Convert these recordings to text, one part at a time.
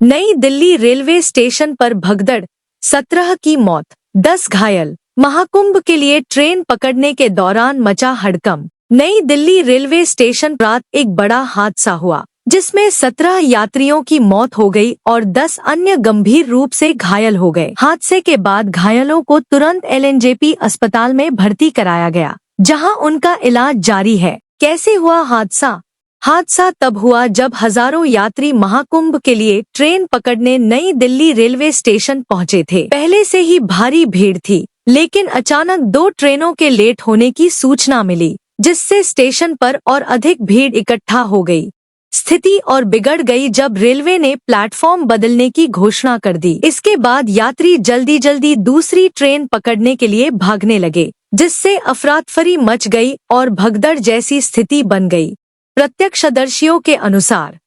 नई Delhi railway station पर भगदड़, 17 की मौत, 10 घायल। महाकुंभ के लिए ट्रेन पकड़ने के दौरान मचा हड़कंप। नई दिल्ली रेलवे स्टेशन रात एक बड़ा हादसा हुआ, जिसमें 17 यात्रियों की मौत हो गई और 10 अन्य गंभीर रूप से घायल हो गए। हादसे के बाद घायलों को तुरंत एलएनजेपी अस्पताल में भर्ती कराया गया, जहां उनका इलाज जारी है। कैसे हुआ हादसा? हादसा तब हुआ जब हजारों यात्री महाकुंभ के लिए ट्रेन पकड़ने नई दिल्ली रेलवे स्टेशन पहुंचे थे। पहले से ही भारी भीड़ थी, लेकिन अचानक 2 ट्रेनों के लेट होने की सूचना मिली, जिससे स्टेशन पर और अधिक भीड़ इकट्ठा हो गई। स्थिति और बिगड़ गई जब रेलवे ने प्लेटफॉर्म बदलने की घोषणा कर दी। इसके बाद यात्री जल्दी जल्दी दूसरी ट्रेन पकड़ने के लिए भागने लगे, जिससे अफरातफरी मच गई और भगदड़ जैसी स्थिति बन गई। प्रत्यक्षदर्शियों के अनुसार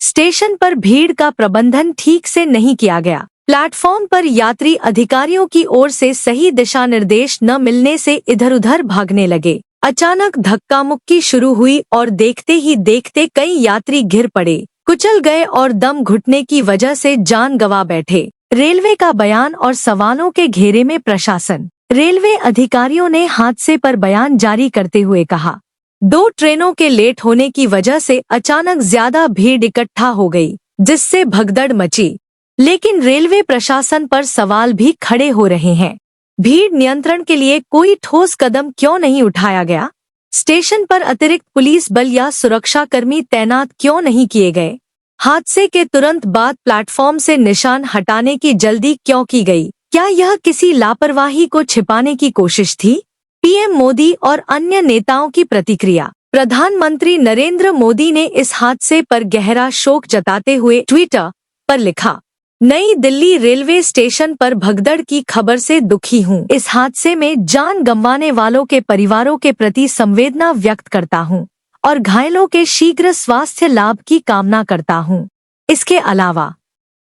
स्टेशन पर भीड़ का प्रबंधन ठीक से नहीं किया गया। प्लेटफॉर्म पर यात्री अधिकारियों की ओर से सही दिशा निर्देश न मिलने से इधर-उधर भागने लगे। अचानक धक्का मुक्की शुरू हुई और देखते ही देखते कई यात्री गिर पड़े, कुचल गए और दम घुटने की वजह से जान गंवा बैठे। रेलवे का बयान और सवालों के घेरे में प्रशासन। रेलवे अधिकारियों ने हादसे पर बयान जारी करते हुए कहा, 2 ट्रेनों के लेट होने की वजह से अचानक ज्यादा भीड़ इकट्ठा हो गई, जिससे भगदड़ मची। लेकिन रेलवे प्रशासन पर सवाल भी खड़े हो रहे हैं। भीड़ नियंत्रण के लिए कोई ठोस कदम क्यों नहीं उठाया गया? स्टेशन पर अतिरिक्त पुलिस बल या सुरक्षाकर्मी तैनात क्यों नहीं किए गए? हादसे के तुरंत बाद प्लेटफॉर्म से निशान हटाने की जल्दी क्यों की गई? क्या यह किसी लापरवाही को छिपाने की कोशिश थी? पीएम मोदी और अन्य नेताओं की प्रतिक्रिया। प्रधानमंत्री नरेंद्र मोदी ने इस हादसे पर गहरा शोक जताते हुए ट्विटर पर लिखा, नई दिल्ली रेलवे स्टेशन पर भगदड़ की खबर से दुखी हूँ। इस हादसे में जान गंवाने वालों के परिवारों के प्रति संवेदना व्यक्त करता हूँ और घायलों के शीघ्र स्वास्थ्य लाभ की कामना करता हूँ। इसके अलावा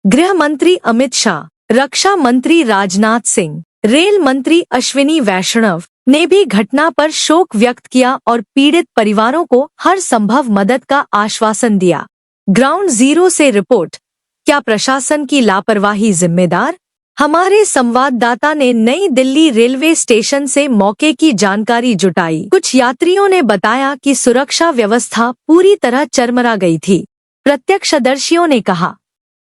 गृह मंत्री अमित शाह, रक्षा मंत्री राजनाथ सिंह, रेल मंत्री अश्विनी वैष्णव ने भी घटना पर शोक व्यक्त किया और पीड़ित परिवारों को हर संभव मदद का आश्वासन दिया। ग्राउंड जीरो से रिपोर्ट। क्या प्रशासन की लापरवाही जिम्मेदार? हमारे संवाददाता ने नई दिल्ली रेलवे स्टेशन से मौके की जानकारी जुटाई। कुछ यात्रियों ने बताया कि सुरक्षा व्यवस्था पूरी तरह चरमरा गई थी। प्रत्यक्षदर्शियों ने कहा,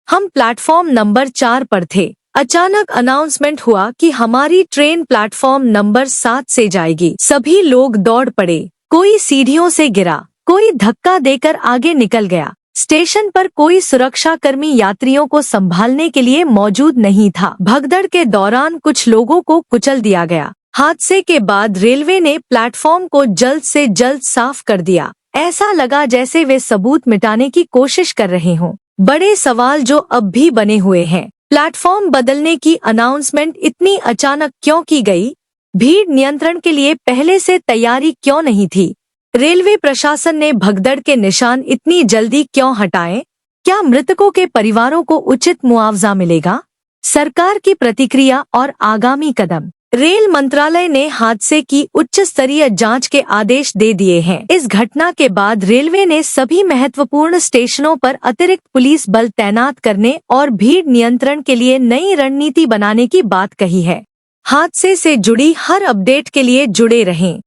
हम प्लेटफॉर्म नंबर 4 पर थे। अचानक अनाउंसमेंट हुआ कि हमारी ट्रेन प्लेटफॉर्म नंबर 7 से जाएगी। सभी लोग दौड़ पड़े, कोई सीढ़ियों से गिरा, कोई धक्का देकर आगे निकल गया। स्टेशन पर कोई सुरक्षाकर्मी यात्रियों को संभालने के लिए मौजूद नहीं था। भगदड़ के दौरान कुछ लोगों को कुचल दिया गया। हादसे के बाद रेलवे ने प्लेटफॉर्म को जल्द से जल्द साफ कर दिया। ऐसा लगा जैसे वे सबूत मिटाने की कोशिश कर रहे हों। बड़े सवाल जो अब भी बने हुए हैं। प्लेटफॉर्म बदलने की अनाउंसमेंट इतनी अचानक क्यों की गई? भीड़ नियंत्रण के लिए पहले से तैयारी क्यों नहीं थी? रेलवे प्रशासन ने भगदड़ के निशान इतनी जल्दी क्यों हटाए? क्या मृतकों के परिवारों को उचित मुआवजा मिलेगा? सरकार की प्रतिक्रिया और आगामी कदम। रेल मंत्रालय ने हादसे की उच्च स्तरीय जांच के आदेश दे दिए हैं। इस घटना के बाद रेलवे ने सभी महत्वपूर्ण स्टेशनों पर अतिरिक्त पुलिस बल तैनात करने और भीड़ नियंत्रण के लिए नई रणनीति बनाने की बात कही है। हादसे से जुड़ी हर अपडेट के लिए जुड़े रहें।